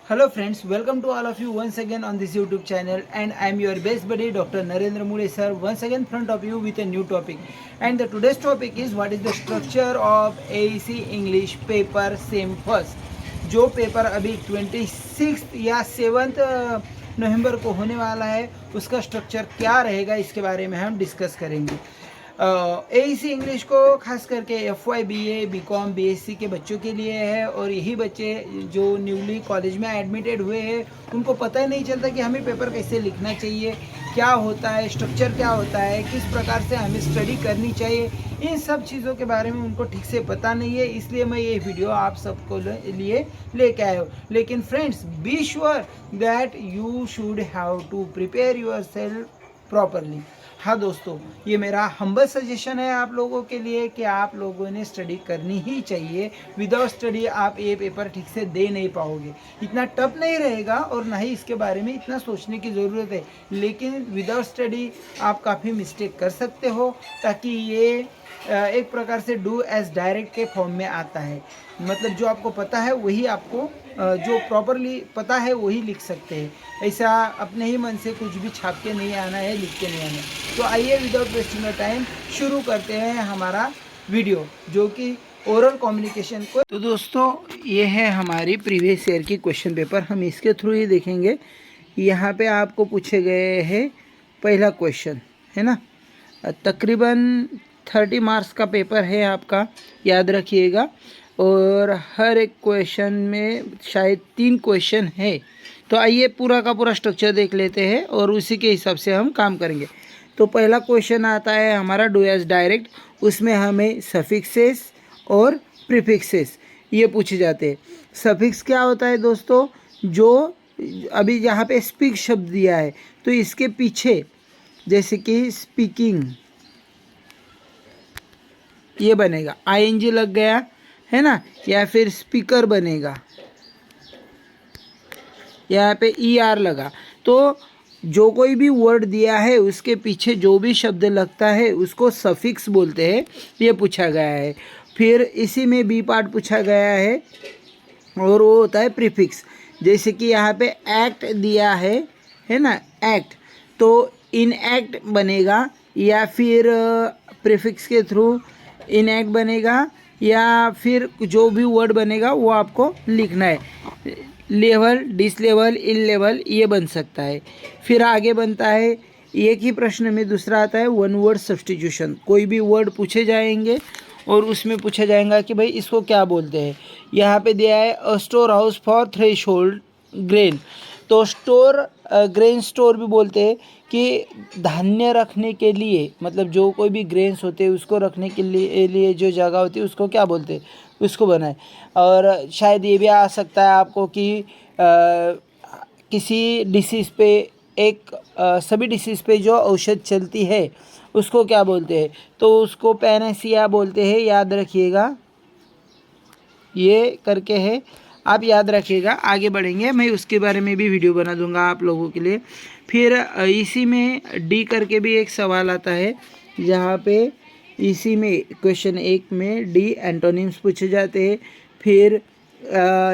Hello friends, welcome to all of you once again on this YouTube channel, and I am your best buddy Dr. Narendra Mule sir once again front of you with a new topic. And the today's topic is what is the structure of AEC English paper same first. जो paper अभी 26 या 7 नवंबर को होने वाला है उसका structure क्या रहेगा इसके बारे में हम डिस्कस करेंगे। एईसी इंग्लिश को खास करके FY BA BCom BSc के बच्चों के लिए है, और यही बच्चे जो न्यूली कॉलेज में एडमिटेड हुए हैं उनको पता ही नहीं चलता कि हमें पेपर कैसे लिखना चाहिए, क्या होता है, स्ट्रक्चर क्या होता है, किस प्रकार से हमें स्टडी करनी चाहिए, इन सब चीज़ों के बारे में उनको ठीक से पता नहीं है। इसलिए मैं ये वीडियो आप सबको लिए लेके आया हूँ। लेकिन friends, be sure that you should have to prepare yourself properly. हाँ दोस्तों, ये मेरा हम्बल सजेशन है आप लोगों के लिए कि आप लोगों ने स्टडी करनी ही चाहिए। विदाउट स्टडी आप ये पेपर ठीक से दे नहीं पाओगे। इतना टफ नहीं रहेगा और ना ही इसके बारे में इतना सोचने की ज़रूरत है, लेकिन विदाउट स्टडी आप काफ़ी मिस्टेक कर सकते हो, ताकि ये एक प्रकार से डू एज डायरेक्ट के फॉर्म में आता है। मतलब जो आपको पता है वही आपको जो प्रॉपरली पता है वही लिख सकते हैं। ऐसा अपने ही मन से कुछ भी छाप के नहीं आना है, लिख के नहीं आना है। तो आइए विदाउट वेस्टिंग टाइम शुरू करते हैं हमारा वीडियो, जो कि ओरल कम्युनिकेशन को। तो दोस्तों, ये है हमारी प्रीवियस ईयर की क्वेश्चन पेपर, हम इसके थ्रू ही देखेंगे। यहाँ पे आपको पूछे गए हैं पहला क्वेश्चन, है ना। तकरीबन 30 मार्क्स का पेपर है आपका, याद रखिएगा। और हर एक क्वेश्चन में शायद 3 क्वेश्चन है। तो आइए पूरा का पूरा स्ट्रक्चर देख लेते हैं और उसी के हिसाब से हम काम करेंगे। तो पहला क्वेश्चन आता है हमारा डू एज डायरेक्ट। उसमें हमें सफिक्सेस और प्रीफिक्सेस ये पूछे जाते हैं। सफिक्स क्या होता है दोस्तों? जो अभी यहाँ पे स्पीक शब्द दिया है तो इसके पीछे, जैसे कि स्पीकिंग, ये बनेगा, ING लग गया है ना, या फिर स्पीकर बनेगा, यहाँ पे ER लगा। तो जो कोई भी वर्ड दिया है उसके पीछे जो भी शब्द लगता है उसको सफिक्स बोलते हैं, ये पूछा गया है। फिर इसी में बी पार्ट पूछा गया है और वो होता है प्रीफिक्स। जैसे कि यहाँ पे एक्ट दिया है ना, एक्ट, तो इन एक्ट बनेगा, या फिर प्रीफिक्स के थ्रू इन एक्ट बनेगा, या फिर जो भी वर्ड बनेगा वो आपको लिखना है। Level, dish level, in level, ये बन सकता है। फिर आगे बनता है एक ही प्रश्न में दूसरा आता है वन वर्ड सब्स्टिट्यूशन। कोई भी वर्ड पूछे जाएंगे और उसमें पूछा जाएगा कि भाई इसको क्या बोलते हैं। यहाँ पे दिया है a store house for threshold grain. तो स्टोर, ग्रेन स्टोर भी बोलते हैं कि धान्य रखने के लिए, मतलब जो कोई भी ग्रेन्स होते हैं उसको रखने के लिए जो जगह होती है उसको क्या बोलते हैं, उसको बनाए। और शायद ये भी आ सकता है आपको कि किसी डिसीज़ पे सभी डिसीज़ पे जो औषध चलती है उसको क्या बोलते हैं, तो उसको पैनेसिया बोलते हैं, याद रखिएगा। ये करके है, आप याद रखिएगा। आगे बढ़ेंगे, मैं उसके बारे में भी वीडियो बना दूंगा आप लोगों के लिए। फिर इसी में डी करके भी एक सवाल आता है, जहाँ पे इसी में क्वेश्चन 1 में डी एंटोनिम्स पूछे जाते हैं। फिर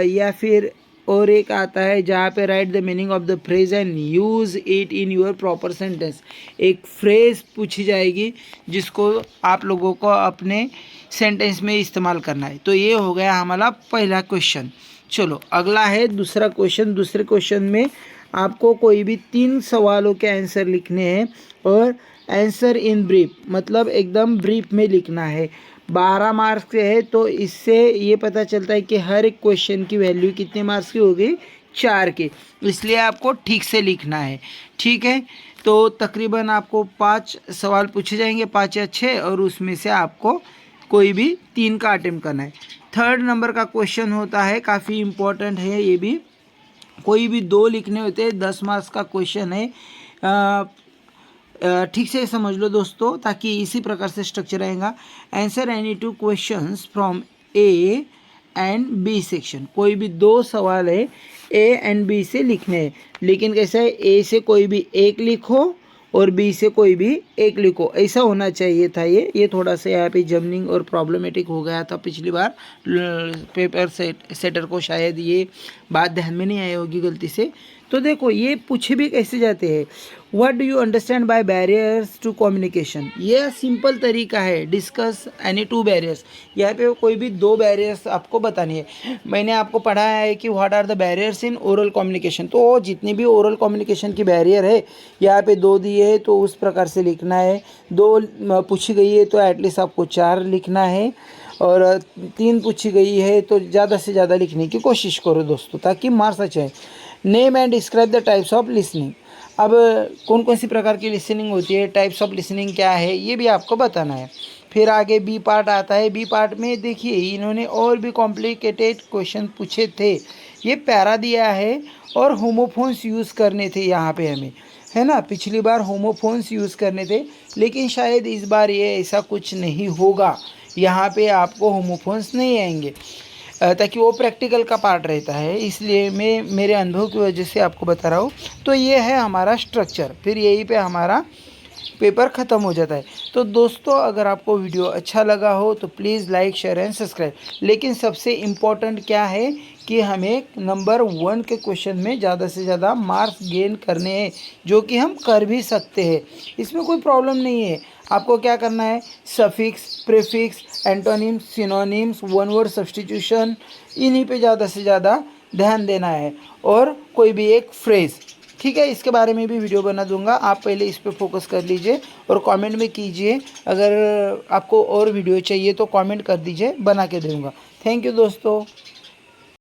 या फिर और एक आता है जहाँ पे right the meaning of the phrase and use it in your proper sentence. एक फ्रेज पूछी जाएगी जिसको आप लोगों को अपने सेंटेंस में इस्तेमाल करना है। तो ये हो गया हमारा पहला क्वेश्चन। चलो अगला है दूसरा क्वेश्चन। दूसरे क्वेश्चन में आपको कोई भी 3 सवालों के आंसर लिखने हैं, और आंसर इन ब्रीफ, मतलब एकदम ब्रीफ में लिखना है। 12 मार्क्स के है, तो इससे ये पता चलता है कि हर एक क्वेश्चन की वैल्यू कितने मार्क्स की होगी, 4 की। इसलिए आपको ठीक से लिखना है, ठीक है। तो तकरीबन आपको 5 सवाल पूछे जाएंगे, 5 या 6, और उसमें से आपको कोई भी 3 का अटेम्प्ट करना है। 3rd नंबर का क्वेश्चन होता है, काफ़ी इम्पोर्टेंट है ये भी। कोई भी 2 लिखने होते हैं, 10 मार्क्स का क्वेश्चन है। ठीक से समझ लो दोस्तों, ताकि इसी प्रकार से स्ट्रक्चर रहेगा। Answer any 2 questions from A and B section. कोई भी 2 सवाल है A एंड B से लिखने हैं, लेकिन कैसा है, A से कोई भी एक लिखो और बी से कोई भी एक लिखो, ऐसा होना चाहिए था। ये थोड़ा सा यहाँ पे जमनिंग और प्रॉब्लमेटिक हो गया था पिछली बार। पेपर सेटर को शायद ये बात ध्यान में नहीं आई होगी गलती से। तो देखो ये पूछे भी कैसे जाते हैं, what do you understand by barriers to communication. ये सिंपल तरीका है, डिस्कस एनी टू बैरियर्स। यहाँ पे कोई भी दो बैरियर्स आपको बतानी है। मैंने आपको पढ़ाया है कि what are the barriers in oral communication. तो जितनी भी ओरल कम्युनिकेशन की बैरियर है यहाँ पे दो दिए है तो उस प्रकार से लिखना है। दो पूछी गई है तो एटलीस्ट आपको 4 लिखना है, और 3 पूछी गई है तो ज़्यादा से ज़्यादा लिखने की कोशिश करो दोस्तों, ताकि मार्क्स अच्छे हैं। Name and describe the types of listening. अब कौन कौन सी प्रकार की लिसनिंग होती है, टाइप्स ऑफ लिसनिंग क्या है, ये भी आपको बताना है। फिर आगे बी पार्ट आता है। बी पार्ट में देखिए इन्होंने और भी कॉम्प्लिकेटेड क्वेश्चन पूछे थे। ये पैरा दिया है और होमोफोन्स यूज़ करने थे यहाँ पे हमें, है ना। पिछली बार होमोफोन्स यूज़ करने थे, लेकिन शायद इस बार ये ऐसा कुछ नहीं होगा। यहाँ पे आपको होमोफोन्स नहीं आएंगे, ताकि वो प्रैक्टिकल का पार्ट रहता है, इसलिए मैं मेरे अनुभव की वजह से आपको बता रहा हूँ। तो ये है हमारा स्ट्रक्चर, फिर यहीं पे हमारा पेपर ख़त्म हो जाता है। तो दोस्तों अगर आपको वीडियो अच्छा लगा हो तो please like share and subscribe. लेकिन सबसे इम्पोर्टेंट क्या है कि हमें नंबर 1 के क्वेश्चन में ज़्यादा से ज़्यादा मार्क्स गेन करने हैं, जो कि हम कर भी सकते हैं। इसमें कोई प्रॉब्लम नहीं है। आपको क्या करना है, suffix, prefix, antonyms, synonyms, one word substitution, इन्हीं पे ज़्यादा से ज़्यादा ध्यान देना है, और कोई भी एक फ्रेज़। ठीक है, इसके बारे में भी वीडियो बना दूंगा, आप पहले इस पे फोकस कर लीजिए और कमेंट में कीजिए। अगर आपको और वीडियो चाहिए तो कमेंट कर दीजिए, बना के दूंगा। थैंक यू दोस्तों।